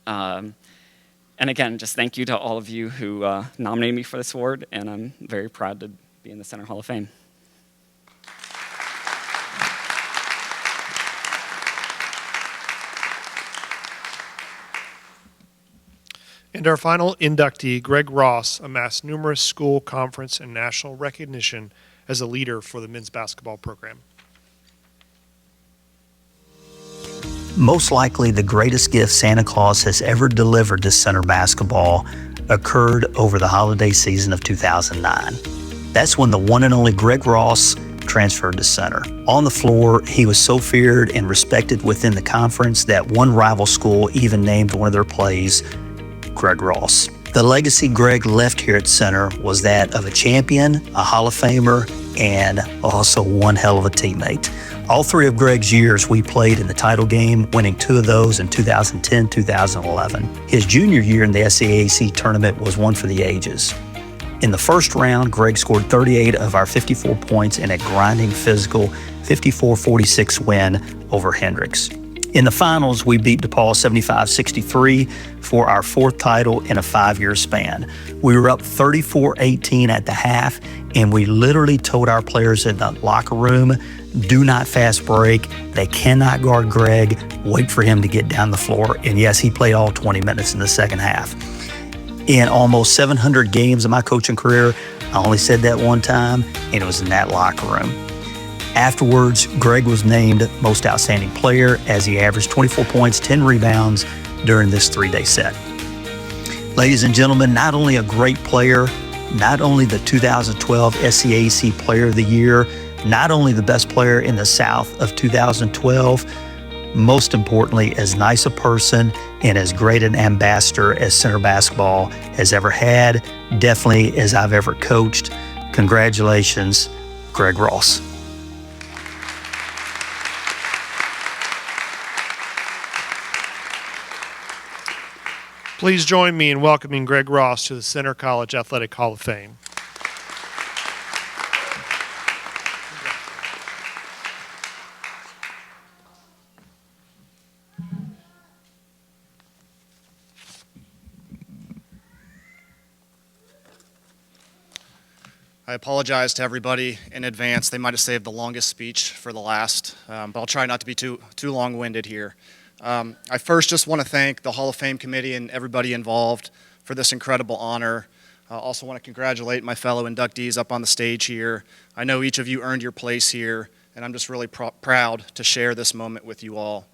And again, just thank you to all of you who nominated me for this award, and I'm very proud to be in the Center Hall of Fame. And our final inductee, Greg Ross, amassed numerous school, conference, and national recognition as a leader for the men's basketball program. Most likely the greatest gift Santa Claus has ever delivered to Center basketball occurred over the holiday season of 2009. That's when the one and only Greg Ross transferred to Center. On the floor, he was so feared and respected within the conference that one rival school even named one of their plays Greg Ross. The legacy Greg left here at Center was that of a champion, a Hall of Famer, and also one hell of a teammate. All three of Greg's years we played in the title game, winning 2 of those in 2010, 2011. His junior year in the SCAC tournament was one for the ages. In the first round, Greg scored 38 of our 54 points in a grinding physical 54-46 win over Hendricks. In the finals, we beat DePaul 75-63 for our 4th title in a 5-year span. We were up 34-18 at the half, and we literally told our players in the locker room, do not fast break. They cannot guard Greg. Wait for him to get down the floor. And yes, he played all 20 minutes in the second half. In almost 700 games of my coaching career, I only said that one time, and it was in that locker room. Afterwards, Greg was named Most Outstanding Player as he averaged 24 points, 10 rebounds during this 3-day set. Ladies and gentlemen, not only a great player, not only the 2012 SCAC Player of the Year, not only the best player in the South of 2012, most importantly, as nice a person and as great an ambassador as center basketball has ever had, definitely as I've ever coached. Congratulations, Greg Ross. Please join me in welcoming Greg Ross to the Center College Athletic Hall of Fame. I apologize to everybody in advance. They might have saved the longest speech for the last, but I'll try not to be too long-winded here. I first just want to thank the Hall of Fame committee and everybody involved for this incredible honor. I also want to congratulate my fellow inductees up on the stage here. I know each of you earned your place here, and I'm just really proud to share this moment with you all.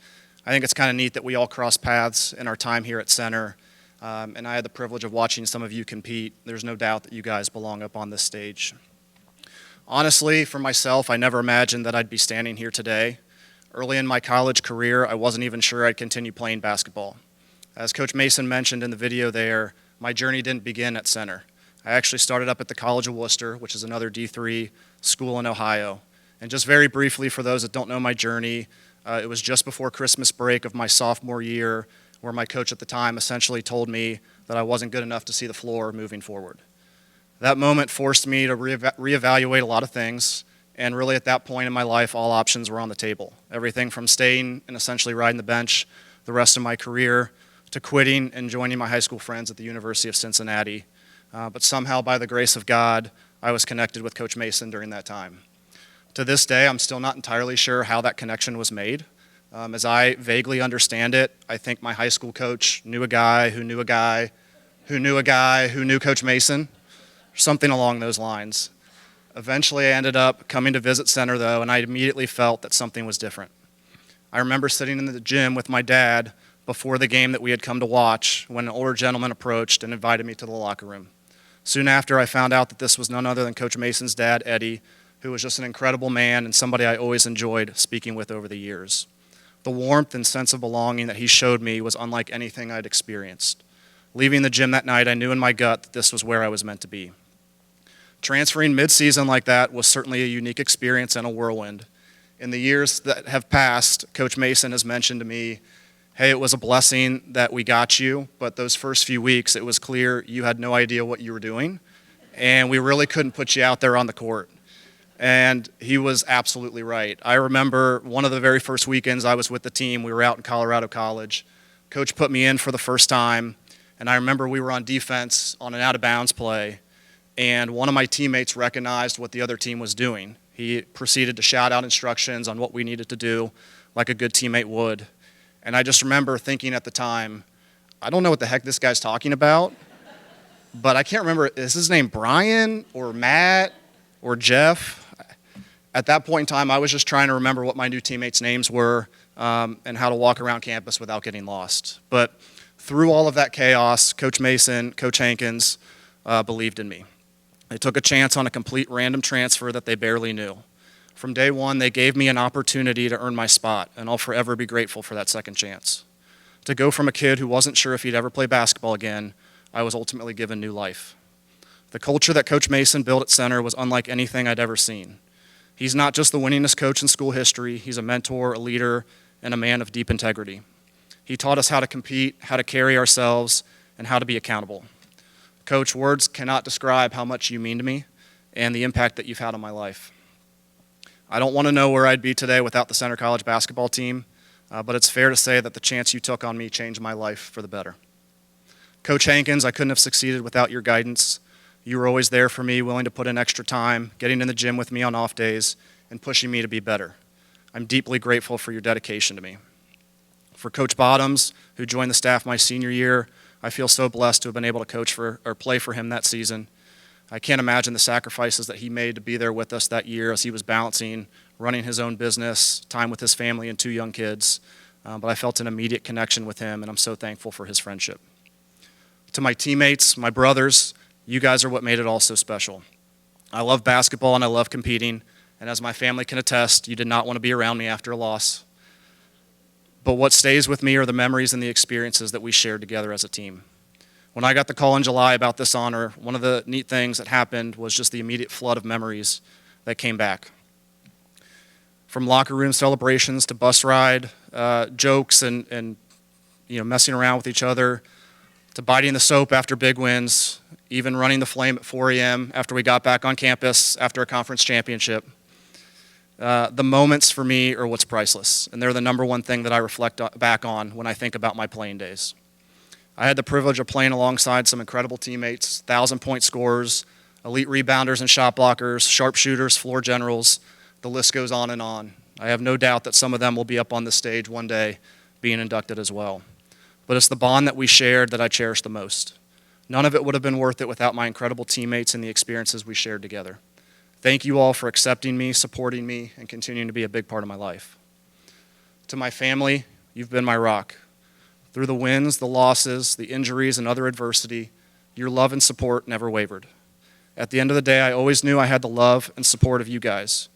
I think it's kind of neat that we all cross paths in our time here at Center, and I had the privilege of watching some of you compete. There's no doubt that you guys belong up on this stage. Honestly, for myself, I never imagined that I'd be standing here today. Early in my college career, I wasn't even sure I'd continue playing basketball. As Coach Mason mentioned in the video there, my journey didn't begin at Center. I actually started up at the College of Worcester, which is another D3 school in Ohio. And just very briefly, for those that don't know my journey, it was just before Christmas break of my sophomore year where my coach at the time essentially told me that I wasn't good enough to see the floor moving forward. That moment forced me to reevaluate a lot of things. And really at that point in my life, all options were on the table. Everything from staying and essentially riding the bench the rest of my career to quitting and joining my high school friends at the University of Cincinnati. But somehow, by the grace of God, I was connected with Coach Mason during that time. To this day, I'm still not entirely sure how that connection was made. As I vaguely understand it, I think my high school coach knew a guy who knew a guy who knew a guy who knew Coach Mason, something along those lines. Eventually, I ended up coming to visit Center, though, and I immediately felt that something was different. I remember sitting in the gym with my dad before the game that we had come to watch when an older gentleman approached and invited me to the locker room. Soon after, I found out that this was none other than Coach Mason's dad, Eddie, who was just an incredible man and somebody I always enjoyed speaking with over the years. The warmth and sense of belonging that he showed me was unlike anything I'd experienced. Leaving the gym that night, I knew in my gut that this was where I was meant to be. Transferring mid-season like that was certainly a unique experience and a whirlwind. In the years that have passed, Coach Mason has mentioned to me, hey, it was a blessing that we got you, but those first few weeks, it was clear you had no idea what you were doing, and we really couldn't put you out there on the court. And he was absolutely right. I remember one of the very first weekends I was with the team, we were out in Colorado College. Coach put me in for the first time, and I remember we were on defense on an out-of-bounds play, and one of my teammates recognized what the other team was doing. He proceeded to shout out instructions on what we needed to do, like a good teammate would. And I just remember thinking at the time, I don't know what the heck this guy's talking about, but I can't remember, is his name Brian or Matt or Jeff? At that point in time, I was just trying to remember what my new teammates' names were and how to walk around campus without getting lost. But through all of that chaos, Coach Mason, Coach Hankins believed in me. They took a chance on a complete random transfer that they barely knew. From day one, they gave me an opportunity to earn my spot, and I'll forever be grateful for that second chance. To go from a kid who wasn't sure if he'd ever play basketball again, I was ultimately given new life. The culture that Coach Mason built at Center was unlike anything I'd ever seen. He's not just the winningest coach in school history, he's a mentor, a leader, and a man of deep integrity. He taught us how to compete, how to carry ourselves, and how to be accountable. Coach, words cannot describe how much you mean to me and the impact that you've had on my life. I don't want to know where I'd be today without the Center College basketball team, but it's fair to say that the chance you took on me changed my life for the better. Coach Hankins, I couldn't have succeeded without your guidance. You were always there for me, willing to put in extra time, getting in the gym with me on off days, and pushing me to be better. I'm deeply grateful for your dedication to me. For Coach Bottoms, who joined the staff my senior year, I feel so blessed to have been able to coach for or play for him that season. I can't imagine the sacrifices that he made to be there with us that year as he was balancing running his own business, time with his family and 2 young kids. But I felt an immediate connection with him, and I'm so thankful for his friendship. To my teammates, my brothers, you guys are what made it all so special. I love basketball and I love competing, and as my family can attest, you did not want to be around me after a loss. But what stays with me are the memories and the experiences that we shared together as a team. When I got the call in July about this honor, one of the neat things that happened was just the immediate flood of memories that came back. From locker room celebrations to bus ride jokes and messing around with each other, to biting the soap after big wins, even running the flame at 4 a.m. after we got back on campus after a conference championship. The moments for me are what's priceless, and they're the number one thing that I reflect back on when I think about my playing days. I had the privilege of playing alongside some incredible teammates, 1,000-point scorers, elite rebounders and shot blockers, sharpshooters, floor generals. The list goes on and on. I have no doubt that some of them will be up on this stage one day being inducted as well. But it's the bond that we shared that I cherish the most. None of it would have been worth it without my incredible teammates and the experiences we shared together. Thank you all for accepting me, supporting me, and continuing to be a big part of my life. To my family, you've been my rock. Through the wins, the losses, the injuries, and other adversity, your love and support never wavered. At the end of the day, I always knew I had the love and support of you guys.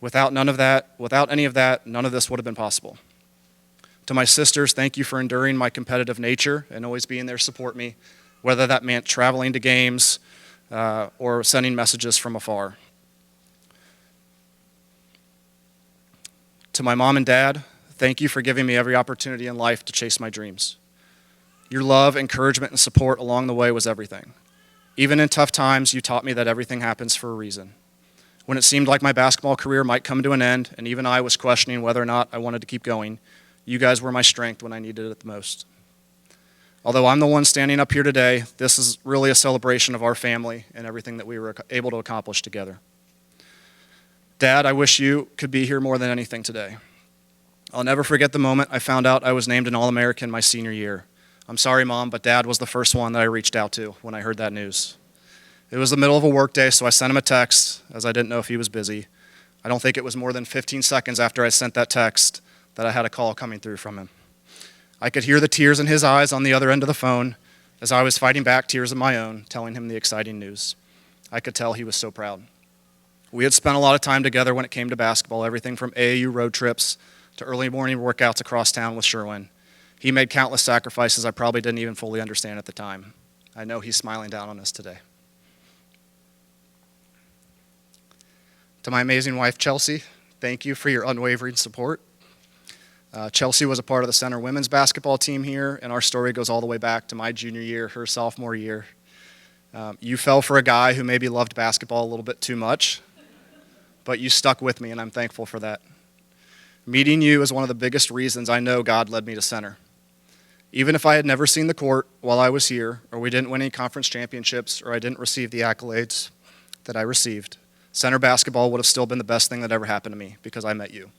Without any of that, none of this would have been possible. To my sisters, thank you for enduring my competitive nature and always being there to support me, whether that meant traveling to games or sending messages from afar. To my mom and dad, thank you for giving me every opportunity in life to chase my dreams. Your love, encouragement, and support along the way was everything. Even in tough times, you taught me that everything happens for a reason. When it seemed like my basketball career might come to an end, and even I was questioning whether or not I wanted to keep going, you guys were my strength when I needed it the most. Although I'm the one standing up here today, this is really a celebration of our family and everything that we were able to accomplish together. Dad, I wish you could be here more than anything today. I'll never forget the moment I found out I was named an All-American my senior year. I'm sorry, Mom, but Dad was the first one that I reached out to when I heard that news. It was the middle of a workday, so I sent him a text, as I didn't know if he was busy. I don't think it was more than 15 seconds after I sent that text that I had a call coming through from him. I could hear the tears in his eyes on the other end of the phone as I was fighting back tears of my own, telling him the exciting news. I could tell he was so proud. We had spent a lot of time together when it came to basketball, everything from AAU road trips to early morning workouts across town with Sherwin. He made countless sacrifices I probably didn't even fully understand at the time. I know he's smiling down on us today. To my amazing wife, Chelsea, thank you for your unwavering support. Chelsea was a part of the Center women's basketball team here, and our story goes all the way back to my junior year, her sophomore year. You fell for a guy who maybe loved basketball a little bit too much, but you stuck with me, and I'm thankful for that. Meeting you is one of the biggest reasons I know God led me to Center. Even if I had never seen the court while I was here, or we didn't win any conference championships, or I didn't receive the accolades that I received, Center basketball would have still been the best thing that ever happened to me because I met you.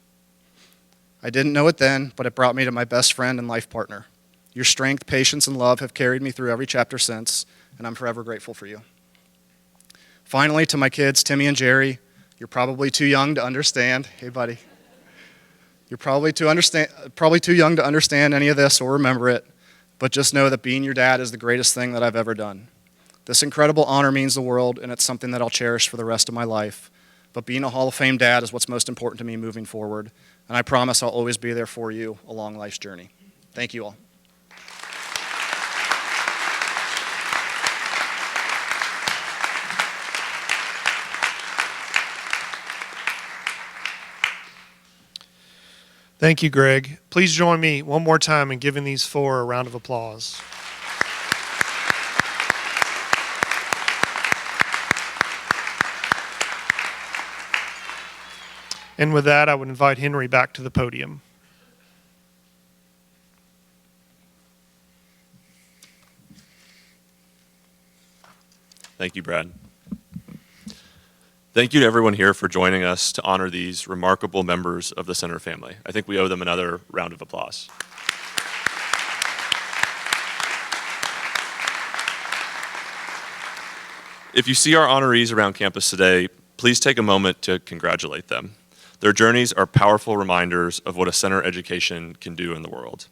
I didn't know it then, but it brought me to my best friend and life partner. Your strength, patience, and love have carried me through every chapter since, and I'm forever grateful for you. Finally, to my kids, Timmy and Jerry, you're probably too young to understand. Hey, buddy. You're probably too young to understand any of this or remember it, but just know that being your dad is the greatest thing that I've ever done. This incredible honor means the world, and it's something that I'll cherish for the rest of my life. But being a Hall of Fame dad is what's most important to me moving forward, and I promise I'll always be there for you along life's journey. Thank you all. Thank you, Greg. Please join me one more time in giving these four a round of applause. And with that, I would invite Henry back to the podium. Thank you, Brad. Thank you to everyone here for joining us to honor these remarkable members of the Center family. I think we owe them another round of applause. If you see our honorees around campus today, please take a moment to congratulate them. Their journeys are powerful reminders of what a center education can do in the world.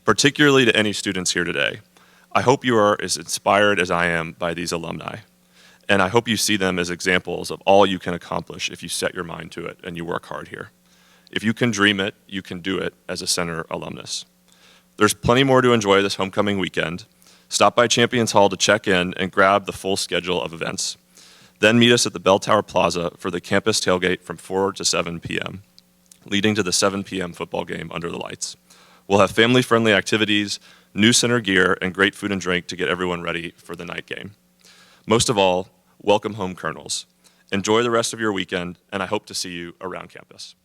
Particularly to any students here today, I hope you are as inspired as I am by these alumni. And I hope you see them as examples of all you can accomplish if you set your mind to it and you work hard here. If you can dream it, you can do it as a center alumnus. There's plenty more to enjoy this homecoming weekend. Stop by Champions Hall to check in and grab the full schedule of events. Then meet us at the Bell Tower Plaza for the campus tailgate from 4 to 7 p.m., leading to the 7 p.m. football game under the lights. We'll have family-friendly activities, new center gear, and great food and drink to get everyone ready for the night game. Most of all, welcome home, Colonels. Enjoy the rest of your weekend, and I hope to see you around campus.